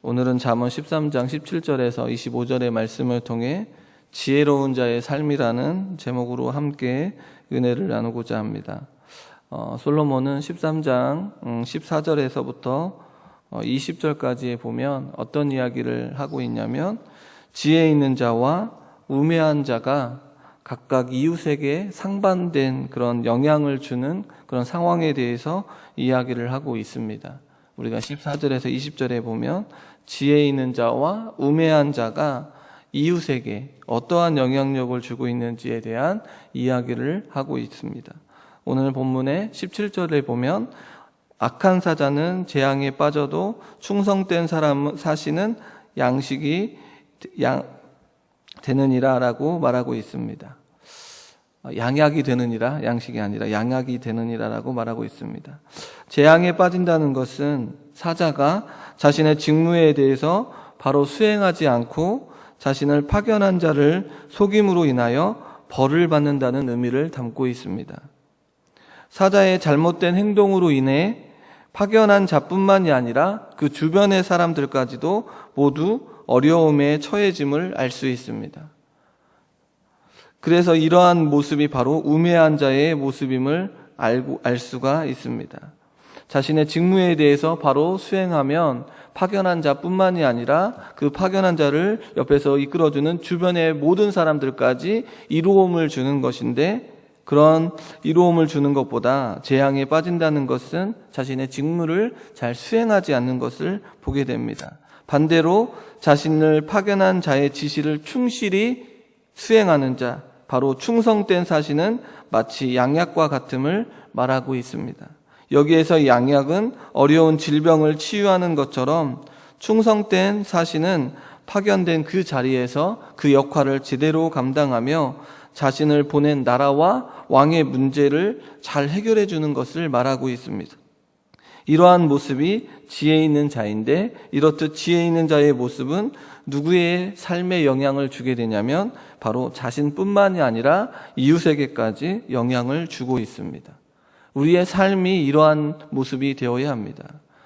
오늘은 잠언 13장 17절에서 25절의 말씀을 통해 지혜로운 자의 삶이라는 제목으로 함께 은혜를 나누고자 합니다. 솔로몬은 13장 14절에서부터 20절까지에 보면 어떤 이야기를 하고 있냐면, 지혜 있는 자와 우매한 자가 각각 이웃에게 상반된 그런 영향을 주는 그런 상황에 대해서 이야기를 하고 있습니다. 우리가 14절에서 20절에 보면 지혜 있는 자와 우매한 자가 이웃에게 어떠한 영향력을 주고 있는지에 대한 이야기를 하고 있습니다. 오늘 본문의 17절에 보면 악한 사자는 재앙에 빠져도 충성된 사시는 양식이 되느니라 라고 말하고 있습니다. 양약이 되느니라, 양식이 아니라 양약이 되느니라 라고 말하고 있습니다. 재앙에 빠진다는 것은 사자가 자신의 직무에 대해서 바로 수행하지 않고 자신을 파견한 자를 속임으로 인하여 벌을 받는다는 의미를 담고 있습니다. 사자의 잘못된 행동으로 인해 파견한 자뿐만이 아니라 그 주변의 사람들까지도 모두 어려움에 처해짐을 알 수 있습니다. 그래서 이러한 모습이 바로 우매한 자의 모습임을 알 수가 있습니다. 자신의 직무에 대해서 바로 수행하면 파견한 자뿐만이 아니라 그 파견한 자를 옆에서 이끌어주는 주변의 모든 사람들까지 이로움을 주는 것인데, 그런 이로움을 주는 것보다 재앙에 빠진다는 것은 자신의 직무를 잘 수행하지 않는 것을 보게 됩니다. 반대로 자신을 파견한 자의 지시를 충실히 수행하는 자, 바로 충성된 사시는 마치 양약과 같음을 말하고 있습니다. 여기에서 양약은 어려운 질병을 치유하는 것처럼 충성된 사시는 파견된 그 자리에서 그 역할을 제대로 감당하며 자신을 보낸 나라와 왕의 문제를 잘 해결해 주는 것을 말하고 있습니다. 이러한 모습이 지혜 있는 자인데, 이렇듯 지혜 있는 자의 모습은 누구의 삶에 영향을 주게 되냐면 바로 자신뿐만이 아니라 이웃에게까지 영향을 주고 있습니다. 우리의 삶이 이러한 모습이 되어야 합니다.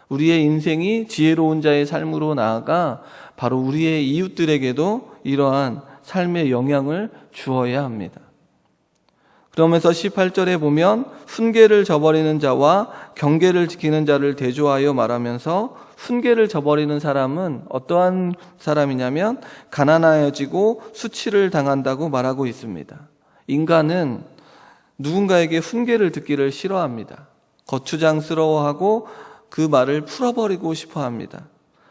우리의 인생이 지혜로운 자의 삶으로 나아가 바로 우리의 이웃들에게도 이러한 삶의 영향을 주어야 합니다. 그러면서 18절에 보면 훈계를 저버리는 자와 경계를 지키는 자를 대조하여 말하면서, 훈계를 저버리는 사람은 어떠한 사람이냐면 가난하여지고 수치를 당한다고 말하고 있습니다. 인간은 누군가에게 훈계를 듣기를 싫어합니다. 거추장스러워하고 그 말을 풀어버리고 싶어합니다.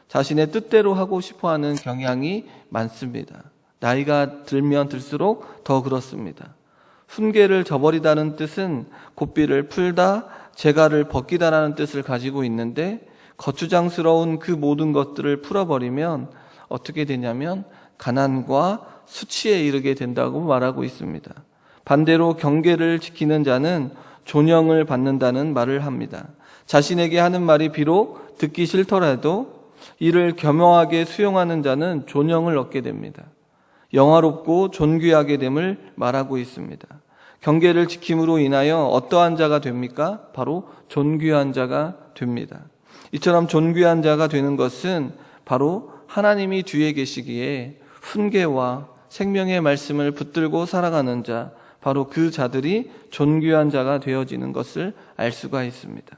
자신의 뜻대로 하고 싶어하는 경향이 많습니다. 나이가 들면 들수록 더 그렇습니다. 훈계를 저버리다는 뜻은 고삐를 풀다, 재갈을 벗기다라는 뜻을 가지고 있는데, 거추장스러운 그 모든 것들을 풀어버리면 어떻게 되냐면 가난과 수치에 이르게 된다고 말하고 있습니다. 반대로 경계를 지키는 자는 존영을 받는다는 말을 합니다. 자신에게 하는 말이 비록 듣기 싫더라도 이를 겸허하게 수용하는 자는 존영을 얻게 됩니다. 영화롭고 존귀하게 됨을 말하고 있습니다. 경계를 지킴으로 인하여 어떠한 자가 됩니까? 바로 존귀한 자가 됩니다. 이처럼 존귀한 자가 되는 것은 바로 하나님이 뒤에 계시기에 훈계와 생명의 말씀을 붙들고 살아가는 자, 바로 그 자들이 존귀한 자가 되어지는 것을 알 수가 있습니다.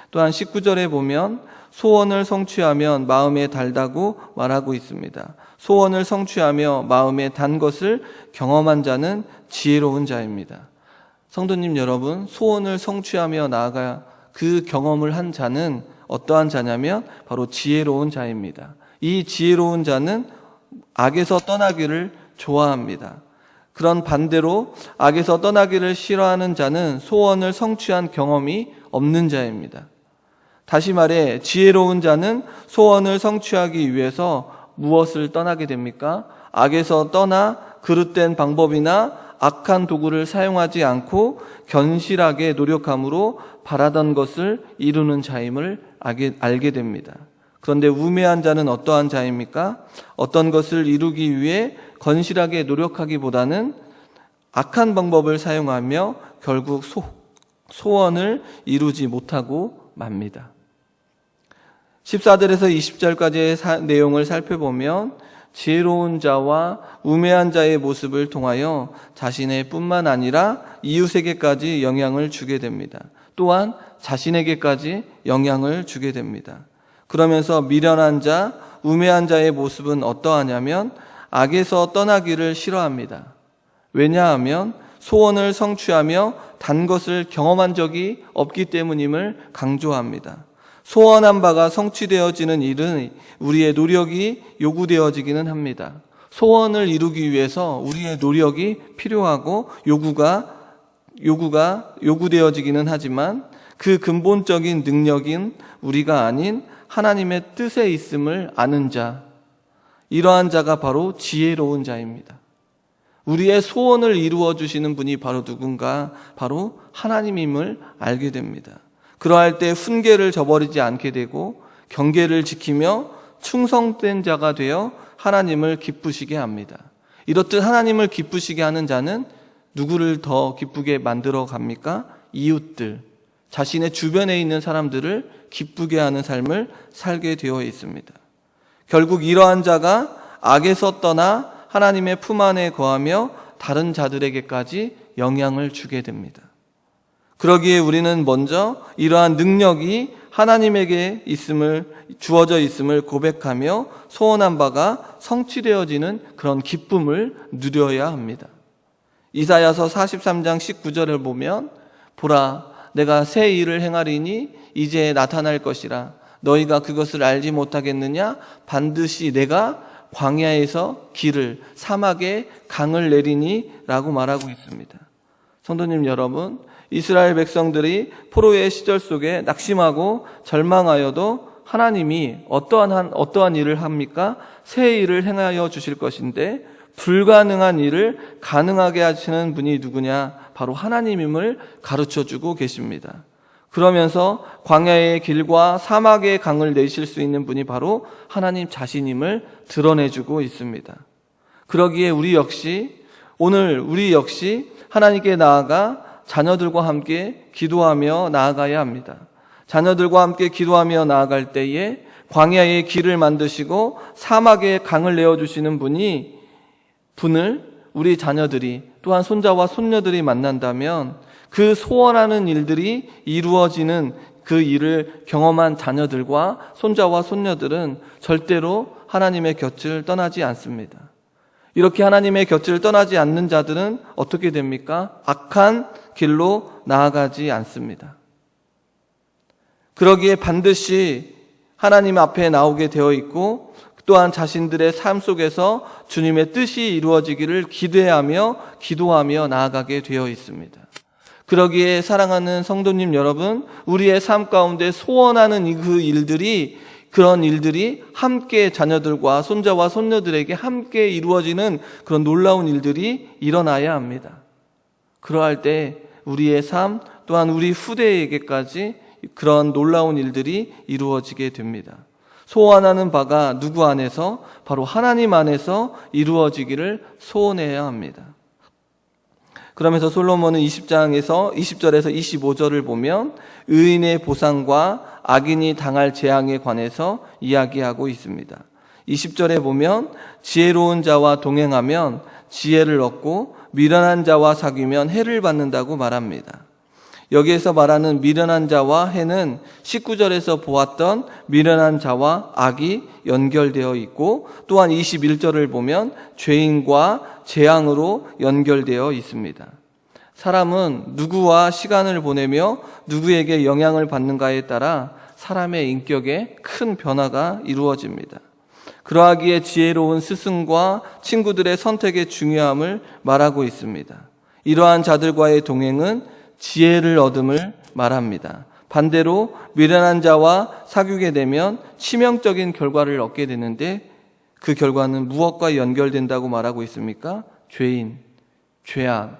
또한 19절에 보면 소원을 성취하면 마음에 달다고 말하고 있습니다. 소원을 성취하며 마음에 단 것을 경험한 자는 지혜로운 자입니다. 성도님 여러분, 소원을 성취하며 나아가 그 경험을 한 자는 어떠한 자냐면 바로 지혜로운 자입니다. 이 지혜로운 자는 악에서 떠나기를 좋아합니다. 그런 반대로 악에서 떠나기를 싫어하는 자는 소원을 성취한 경험이 없는 자입니다. 다시 말해 지혜로운 자는 소원을 성취하기 위해서 무엇을 떠나게 됩니까? 악에서 떠나 그릇된 방법이나 악한 도구를 사용하지 않고 견실하게 노력함으로 바라던 것을 이루는 자임을 알게 됩니다. 그런데 우매한 자는 어떠한 자입니까? 어떤 것을 이루기 위해 건실하게 노력하기보다는 악한 방법을 사용하며 결국 소원을 이루지 못하고 맙니다. 14절에서 20절까지의 내용을 살펴보면 지혜로운 자와 우매한 자의 모습을 통하여 자신의 뿐만 아니라 이웃에게까지 영향을 주게 됩니다. 또한 자신에게까지 영향을 주게 됩니다. 그러면서 미련한 자, 우매한 자의 모습은 어떠하냐면 악에서 떠나기를 싫어합니다. 왜냐하면 소원을 성취하며 단 것을 경험한 적이 없기 때문임을 강조합니다. 소원한 바가 성취되어지는 일은 우리의 노력이 요구되어지기는 합니다. 소원을 이루기 위해서 우리의 노력이 필요하고 요구되어지기는 하지만 그 근본적인 능력인 우리가 아닌 하나님의 뜻에 있음을 아는 자, 이러한 자가 바로 지혜로운 자입니다. 우리의 소원을 이루어 주시는 분이 바로 누군가? 바로 하나님임을 알게 됩니다. 그러할 때 훈계를 저버리지 않게 되고 경계를 지키며 충성된 자가 되어 하나님을 기쁘시게 합니다. 이렇듯 하나님을 기쁘시게 하는 자는 누구를 더 기쁘게 만들어 갑니까? 이웃들, 자신의 주변에 있는 사람들을 기쁘게 하는 삶을 살게 되어 있습니다. 결국 이러한 자가 악에서 떠나 하나님의 품 안에 거하며 다른 자들에게까지 영향을 주게 됩니다. 그러기에 우리는 먼저 이러한 능력이 하나님에게 주어져 있음을 고백하며 소원한 바가 성취되어지는 그런 기쁨을 누려야 합니다. 이사야서 43장 19절을 보면 보라, 내가 새 일을 행하리니 이제 나타날 것이라. 너희가 그것을 알지 못하겠느냐? 반드시 내가 광야에서 길을, 사막에 강을 내리니 라고 말하고 있습니다. 성도님 여러분, 이스라엘 백성들이 포로의 시절 속에 낙심하고 절망하여도 하나님이 어떠한 일을 합니까? 새 일을 행하여 주실 것인데 불가능한 일을 가능하게 하시는 분이 누구냐? 바로 하나님임을 가르쳐주고 계십니다. 그러면서 광야의 길과 사막의 강을 내실 수 있는 분이 바로 하나님 자신임을 드러내주고 있습니다. 그러기에 우리 역시 하나님께 나아가 자녀들과 함께 기도하며 나아가야 합니다. 자녀들과 함께 기도하며 나아갈 때에 광야의 길을 만드시고 사막에 강을 내어주시는 분을 우리 자녀들이 또한 손자와 손녀들이 만난다면 그 소원하는 일들이 이루어지는 그 일을 경험한 자녀들과 손자와 손녀들은 절대로 하나님의 곁을 떠나지 않습니다. 이렇게 하나님의 곁을 떠나지 않는 자들은 어떻게 됩니까? 악한 길로 나아가지 않습니다. 그러기에 반드시 하나님 앞에 나오게 되어 있고 또한 자신들의 삶 속에서 주님의 뜻이 이루어지기를 기도하며 나아가게 되어 있습니다. 그러기에 사랑하는 성도님 여러분, 우리의 삶 가운데 소원하는 그런 일들이 함께 자녀들과 손자와 손녀들에게 함께 이루어지는 그런 놀라운 일들이 일어나야 합니다. 그러할 때 우리의 삶 또한 우리 후대에게까지 그런 놀라운 일들이 이루어지게 됩니다. 소원하는 바가 누구 안에서? 바로 하나님 안에서 이루어지기를 소원해야 합니다. 그러면서 솔로몬은 20절에서 25절을 보면 의인의 보상과 악인이 당할 재앙에 관해서 이야기하고 있습니다. 20절에 보면 지혜로운 자와 동행하면 지혜를 얻고 미련한 자와 사귀면 해를 받는다고 말합니다. 여기에서 말하는 미련한 자와 해는 19절에서 보았던 미련한 자와 악이 연결되어 있고 또한 21절을 보면 죄인과 재앙으로 연결되어 있습니다. 사람은 누구와 시간을 보내며 누구에게 영향을 받는가에 따라 사람의 인격에 큰 변화가 이루어집니다. 그러하기에 지혜로운 스승과 친구들의 선택의 중요함을 말하고 있습니다. 이러한 자들과의 동행은 지혜를 얻음을 말합니다. 반대로 미련한 자와 사귀게 되면 치명적인 결과를 얻게 되는데 그 결과는 무엇과 연결된다고 말하고 있습니까? 죄인, 죄악,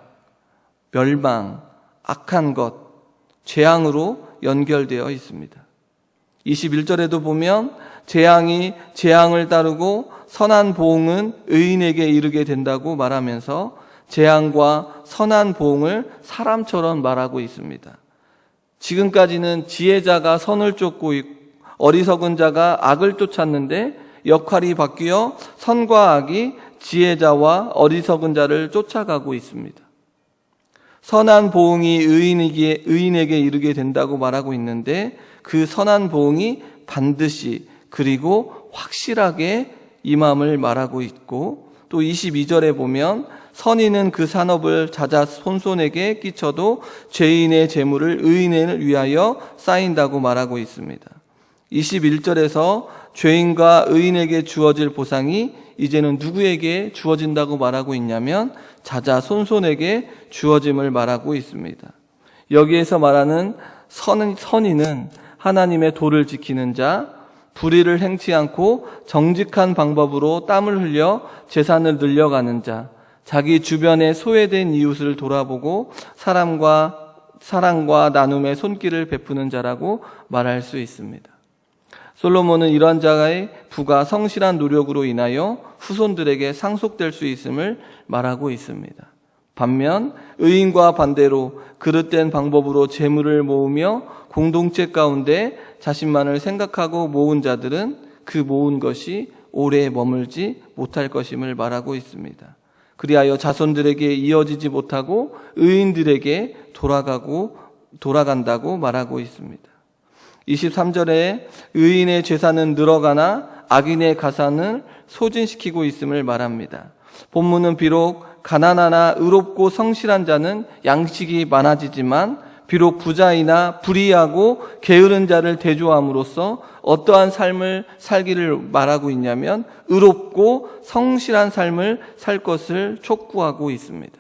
멸망, 악한 것, 재앙으로 연결되어 있습니다. 21절에도 보면 재앙이 재앙을 따르고 선한 보응은 의인에게 이르게 된다고 말하면서 재앙과 선한 보응을 사람처럼 말하고 있습니다. 지금까지는 지혜자가 선을 쫓고 어리석은 자가 악을 쫓았는데 역할이 바뀌어 선과 악이 지혜자와 어리석은 자를 쫓아가고 있습니다. 선한 보응이 의인에게 이르게 된다고 말하고 있는데 그 선한 보응이 반드시 그리고 확실하게 임함을 말하고 있고, 또 22절에 보면 선인은 그 산업을 자자손손에게 끼쳐도 죄인의 재물을 의인을 위하여 쌓인다고 말하고 있습니다. 21절에서 죄인과 의인에게 주어질 보상이 이제는 누구에게 주어진다고 말하고 있냐면 자자손손에게 주어짐을 말하고 있습니다. 여기에서 말하는 선인은 하나님의 도를 지키는 자, 불의를 행치 않고 정직한 방법으로 땀을 흘려 재산을 늘려가는 자, 자기 주변에 소외된 이웃을 돌아보고 사랑과 나눔의 손길을 베푸는 자라고 말할 수 있습니다. 솔로몬은 이러한 자의 부가 성실한 노력으로 인하여 후손들에게 상속될 수 있음을 말하고 있습니다. 반면 의인과 반대로 그릇된 방법으로 재물을 모으며 공동체 가운데 자신만을 생각하고 모은 자들은 그 모은 것이 오래 머물지 못할 것임을 말하고 있습니다. 그리하여 자손들에게 이어지지 못하고 의인들에게 돌아간다고 말하고 있습니다. 23절에 의인의 재산은 늘어가나 악인의 가산을 소진시키고 있음을 말합니다. 본문은 비록 가난하나 의롭고 성실한 자는 양식이 많아지지만 비록 부자이나 불의하고 게으른 자를 대조함으로써 어떠한 삶을 살기를 말하고 있냐면 의롭고 성실한 삶을 살 것을 촉구하고 있습니다.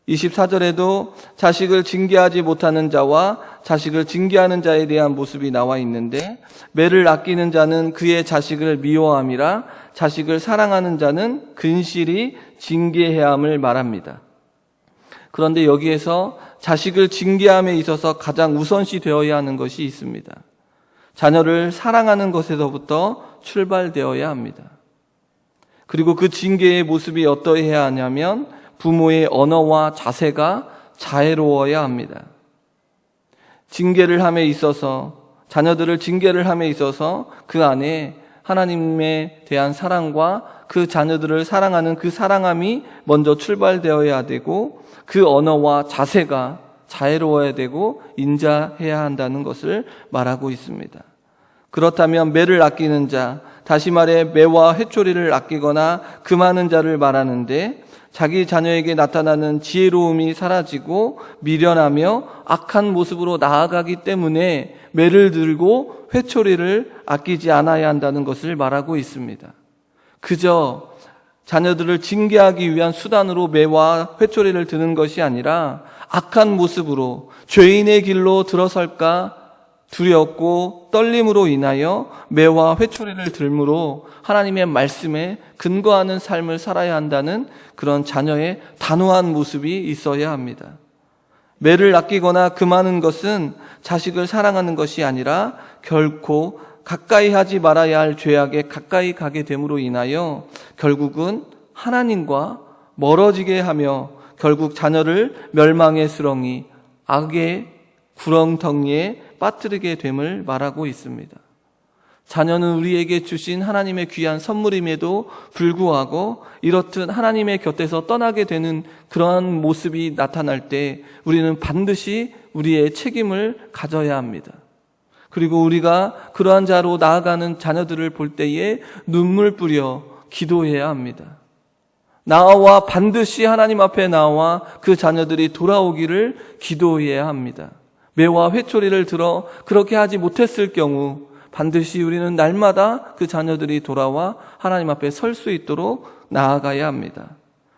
24절에도 자식을 징계하지 못하는 자와 자식을 징계하는 자에 대한 모습이 나와 있는데, 매를 아끼는 자는 그의 자식을 미워함이라 자식을 사랑하는 자는 근실히 징계해야 함을 말합니다. 그런데 여기에서 자식을 징계함에 있어서 가장 우선시 되어야 하는 것이 있습니다. 자녀를 사랑하는 것에서부터 출발되어야 합니다. 그리고 그 징계의 모습이 어떠해야 하냐면 부모의 언어와 자세가 자애로워야 합니다. 자녀들을 징계를 함에 있어서 그 안에 하나님에 대한 사랑과 그 자녀들을 사랑하는 그 사랑함이 먼저 출발되어야 되고, 그 언어와 자세가 자애로워야 되고 인자해야 한다는 것을 말하고 있습니다. 그렇다면 매를 아끼는 자, 다시 말해 매와 회초리를 아끼거나 금하는 자를 말하는데, 자기 자녀에게 나타나는 지혜로움이 사라지고 미련하며 악한 모습으로 나아가기 때문에 매를 들고 회초리를 아끼지 않아야 한다는 것을 말하고 있습니다. 그저 자녀들을 징계하기 위한 수단으로 매와 회초리를 드는 것이 아니라 악한 모습으로 죄인의 길로 들어설까 두렵고 떨림으로 인하여 매와 회초리를 들므로 하나님의 말씀에 근거하는 삶을 살아야 한다는 그런 자녀의 단호한 모습이 있어야 합니다. 매를 아끼거나 금하는 것은 자식을 사랑하는 것이 아니라 결코 가까이 하지 말아야 할 죄악에 가까이 가게 됨으로 인하여 결국은 하나님과 멀어지게 하며 결국 자녀를 멸망의 수렁이 악의 구렁텅이에 빠뜨리게 됨을 말하고 있습니다. 자녀는 우리에게 주신 하나님의 귀한 선물임에도 불구하고 이렇듯 하나님의 곁에서 떠나게 되는 그러한 모습이 나타날 때 우리는 반드시 우리의 책임을 가져야 합니다. 그리고 우리가 그러한 자로 나아가는 자녀들을 볼 때에 눈물 뿌려 기도해야 합니다. 반드시 하나님 앞에 나와 그 자녀들이 돌아오기를 기도해야 합니다. 매와 회초리를 들어 그렇게 하지 못했을 경우 반드시 우리는 날마다 그 자녀들이 돌아와 하나님 앞에 설 수 있도록 나아가야 합니다.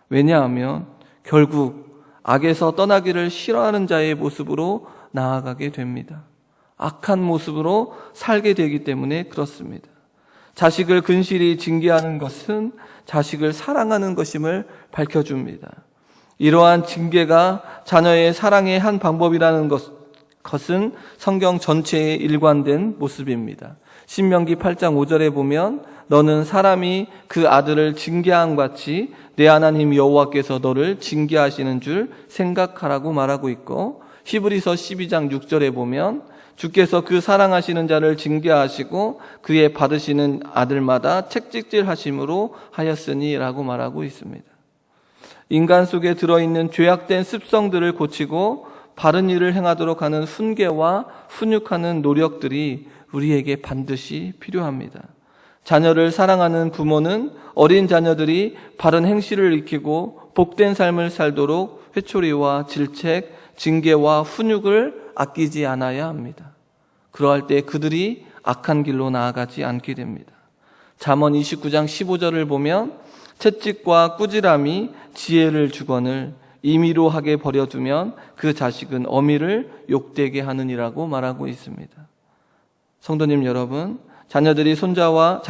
왜냐하면 결국 악에서 떠나기를 싫어하는 자의 모습으로 나아가게 됩니다. 악한 모습으로 살게 되기 때문에 그렇습니다. 자식을 근실히 징계하는 것은 자식을 사랑하는 것임을 밝혀줍니다. 이러한 징계가 자녀의 사랑의 한 방법이라는 것은 성경 전체에 일관된 모습입니다. 신명기 8장 5절에 보면 너는 사람이 그 아들을 징계함 같이 내 하나님 여호와께서 너를 징계하시는 줄 생각하라고 말하고 있고, 히브리서 12장 6절에 보면 주께서 그 사랑하시는 자를 징계하시고 그의 받으시는 아들마다 책찍질하심으로 하였으니라고 말하고 있습니다. 인간 속에 들어있는 죄악된 습성들을 고치고 바른 일을 행하도록 하는 훈계와 훈육하는 노력들이 우리에게 반드시 필요합니다. 자녀를 사랑하는 부모는 어린 자녀들이 바른 행실을 익히고 복된 삶을 살도록 회초리와 질책, 징계와 훈육을 아끼지 않아야 합니다. 그러할 때 그들이 악한 길로 나아가지 않게 됩니다. 잠언 29장 15절을 보면 채찍과 꾸지람이 지혜를 주거늘 임의로 하게 버려두면 그 자식은 어미를 욕되게 하느니라고 말하고 있습니다. 성도님 여러분, 자녀들이 손자와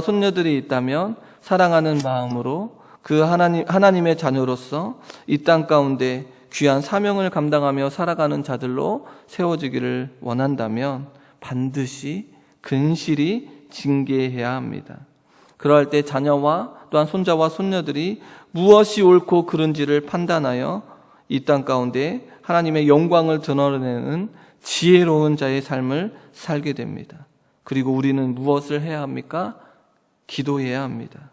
손녀들이 있다면 사랑하는 마음으로 그 하나님의 자녀로서 이 땅 가운데 귀한 사명을 감당하며 살아가는 자들로 세워지기를 원한다면 반드시 근실히 징계해야 합니다. 그럴 때 자녀와 또한 손자와 손녀들이 무엇이 옳고 그른지를 판단하여 이 땅 가운데 하나님의 영광을 드러내는 지혜로운 자의 삶을 살게 됩니다. 그리고 우리는 무엇을 해야 합니까? 기도해야 합니다.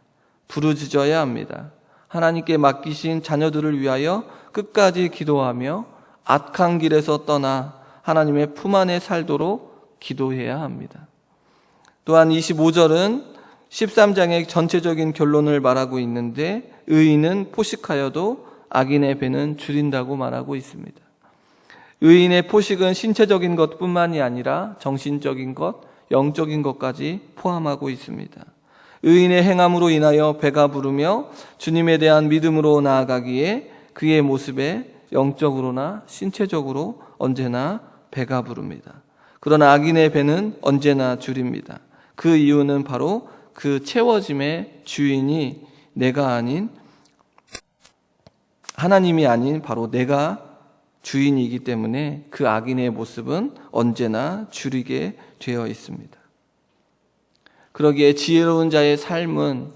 부르짖어야 합니다. 하나님께 맡기신 자녀들을 위하여 끝까지 기도하며 악한 길에서 떠나 하나님의 품 안에 살도록 기도해야 합니다. 또한 25절은 13장의 전체적인 결론을 말하고 있는데 의인은 포식하여도 악인의 배는 줄인다고 말하고 있습니다. 의인의 포식은 신체적인 것뿐만이 아니라 정신적인 것, 영적인 것까지 포함하고 있습니다. 의인의 행함으로 인하여 배가 부르며 주님에 대한 믿음으로 나아가기에 그의 모습에 영적으로나 신체적으로 언제나 배가 부릅니다. 그러나 악인의 배는 언제나 줄입니다. 그 이유는 바로 그 채워짐의 주인이 내가 아닌 하나님이 아닌 바로 내가 주인이기 때문에 그 악인의 모습은 언제나 줄이게 되어 있습니다. 그러기에 지혜로운 자의 삶은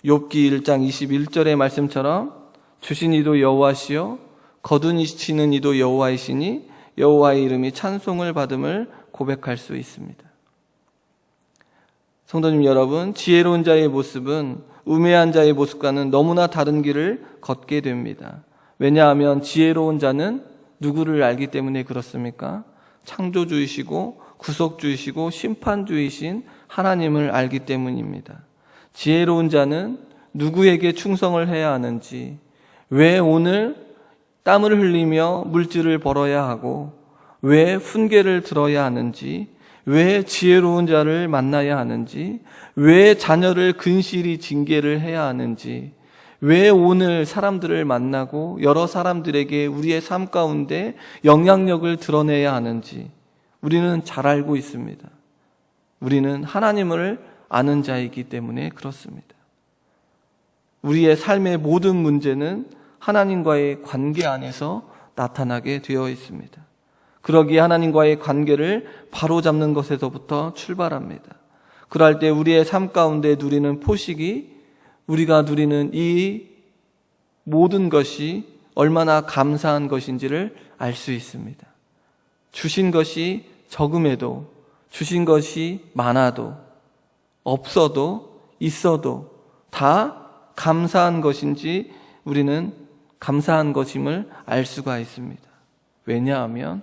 욥기 1장 21절의 말씀처럼 주신 이도 여호와시요 거두시는 이도 여호와이시니 여호와의 이름이 찬송을 받음을 고백할 수 있습니다. 성도님 여러분, 지혜로운 자의 모습은 우매한 자의 모습과는 너무나 다른 길을 걷게 됩니다. 왜냐하면 지혜로운 자는 누구를 알기 때문에 그렇습니까? 창조주이시고 구속주이시고 심판주이신 하나님을 알기 때문입니다. 지혜로운 자는 누구에게 충성을 해야 하는지, 왜 오늘 땀을 흘리며 물질을 벌어야 하고, 왜 훈계를 들어야 하는지, 왜 지혜로운 자를 만나야 하는지, 왜 자녀를 근실히 징계를 해야 하는지, 왜 오늘 사람들을 만나고 여러 사람들에게 우리의 삶 가운데 영향력을 드러내야 하는지 우리는 잘 알고 있습니다. 우리는 하나님을 아는 자이기 때문에 그렇습니다. 우리의 삶의 모든 문제는 하나님과의 관계 안에서 나타나게 되어 있습니다. 그러기에 하나님과의 관계를 바로잡는 것에서부터 출발합니다. 그럴 때 우리의 삶 가운데 누리는 포식이 우리가 누리는 이 모든 것이 얼마나 감사한 것인지를 알 수 있습니다. 주신 것이 적음에도, 주신 것이 많아도, 없어도, 있어도 다 감사한 것인지 우리는 감사한 것임을 알 수가 있습니다. 왜냐하면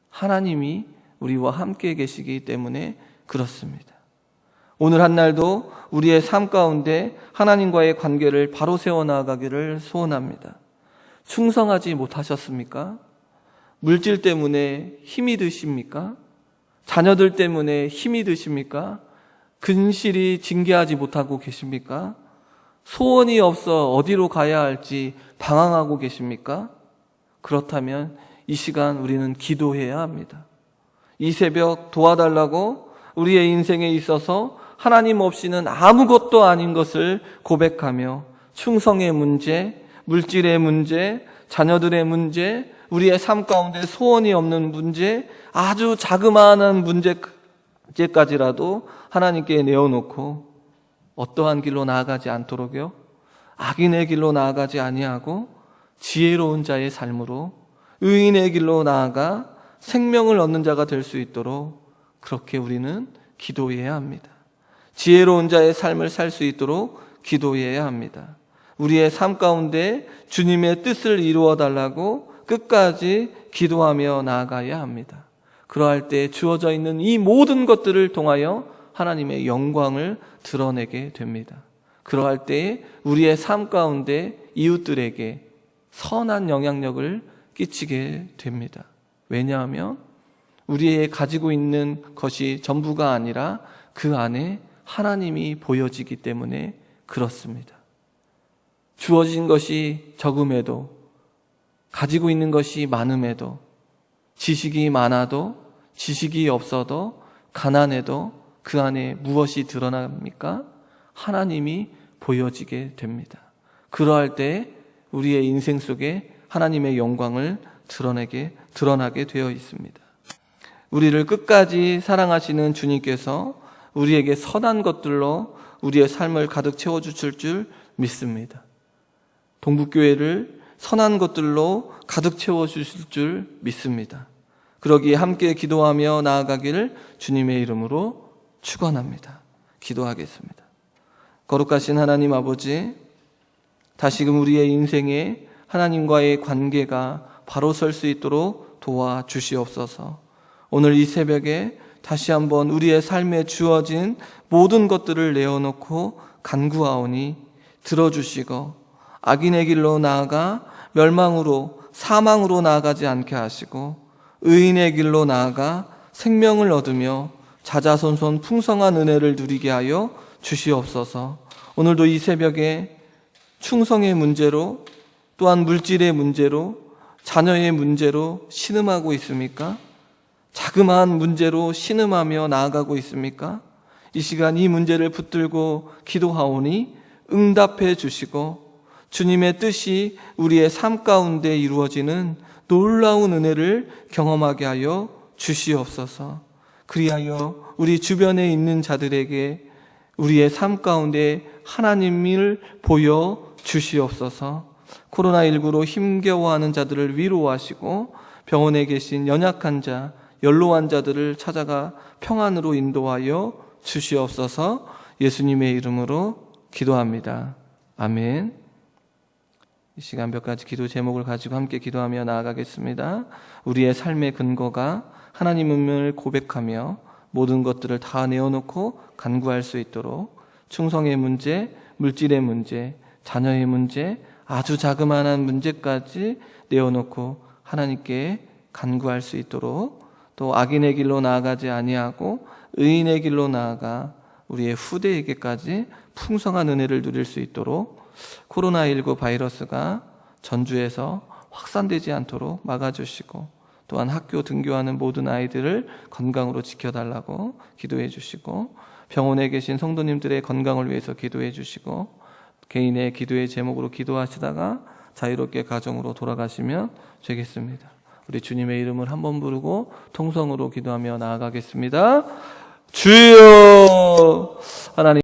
하나님이 우리와 함께 계시기 때문에 그렇습니다. 오늘 한 날도 우리의 삶 가운데 하나님과의 관계를 바로 세워나가기를 소원합니다. 충성하지 못하셨습니까? 물질 때문에 힘이 드십니까? 자녀들 때문에 힘이 드십니까? 근실히 징계하지 못하고 계십니까? 소원이 없어 어디로 가야 할지 방황하고 계십니까? 그렇다면 이 시간 우리는 기도해야 합니다. 이 새벽 도와달라고 우리의 인생에 있어서 하나님 없이는 아무것도 아닌 것을 고백하며 충성의 문제, 물질의 문제, 자녀들의 문제, 우리의 삶 가운데 소원이 없는 문제, 아주 자그마한 문제까지라도 하나님께 내어놓고 어떠한 길로 나아가지 않도록요, 악인의 길로 나아가지 아니하고 지혜로운 자의 삶으로 의인의 길로 나아가 생명을 얻는 자가 될 수 있도록 그렇게 우리는 기도해야 합니다. 지혜로운 자의 삶을 살 수 있도록 기도해야 합니다. 우리의 삶 가운데 주님의 뜻을 이루어 달라고 끝까지 기도하며 나아가야 합니다. 그러할 때 주어져 있는 이 모든 것들을 통하여 하나님의 영광을 드러내게 됩니다. 그러할 때 우리의 삶 가운데 이웃들에게 선한 영향력을 끼치게 됩니다. 왜냐하면 우리의 가지고 있는 것이 전부가 아니라 그 안에 하나님이 보여지기 때문에 그렇습니다. 주어진 것이 적음에도, 가지고 있는 것이 많음에도, 지식이 많아도, 지식이 없어도, 가난해도 그 안에 무엇이 드러납니까? 하나님이 보여지게 됩니다. 그러할 때 우리의 인생 속에 하나님의 영광을 드러나게 되어 있습니다. 우리를 끝까지 사랑하시는 주님께서 우리에게 선한 것들로 우리의 삶을 가득 채워주실 줄 믿습니다. 동북교회를 선한 것들로 가득 채워주실 줄 믿습니다. 그러기에 함께 기도하며 나아가기를 주님의 이름으로 축원합니다. 기도하겠습니다. 거룩하신 하나님 아버지, 다시금 우리의 인생에 하나님과의 관계가 바로 설 수 있도록 도와주시옵소서. 오늘 이 새벽에 다시 한번 우리의 삶에 주어진 모든 것들을 내어놓고 간구하오니 들어주시고 악인의 길로 나아가 멸망으로 사망으로 나아가지 않게 하시고 의인의 길로 나아가 생명을 얻으며 자자손손 풍성한 은혜를 누리게 하여 주시옵소서. 오늘도 이 새벽에 충성의 문제로 또한 물질의 문제로 자녀의 문제로 신음하고 있습니까? 자그마한 문제로 신음하며 나아가고 있습니까? 이 시간 이 문제를 붙들고 기도하오니 응답해 주시고 주님의 뜻이 우리의 삶 가운데 이루어지는 놀라운 은혜를 경험하게 하여 주시옵소서. 그리하여 우리 주변에 있는 자들에게 우리의 삶 가운데 하나님을 보여 주시옵소서. 코로나19로 힘겨워하는 자들을 위로하시고 병원에 계신 연약한 자, 연로한 자들을 찾아가 평안으로 인도하여 주시옵소서. 예수님의 이름으로 기도합니다. 아멘. 이 시간 몇 가지 기도 제목을 가지고 함께 기도하며 나아가겠습니다. 우리의 삶의 근거가 하나님을 고백하며 모든 것들을 다 내어놓고 간구할 수 있도록 충성의 문제, 물질의 문제, 자녀의 문제, 아주 자그마한 문제까지 내어놓고 하나님께 간구할 수 있도록 또 악인의 길로 나아가지 아니하고 의인의 길로 나아가 우리의 후대에게까지 풍성한 은혜를 누릴 수 있도록 코로나19 바이러스가 전주에서 확산되지 않도록 막아주시고 또한 학교 등교하는 모든 아이들을 건강으로 지켜달라고 기도해 주시고 병원에 계신 성도님들의 건강을 위해서 기도해 주시고 개인의 기도의 제목으로 기도하시다가 자유롭게 가정으로 돌아가시면 되겠습니다. 우리 주님의 이름을 한번 부르고 통성으로 기도하며 나아가겠습니다. 주여! 하나님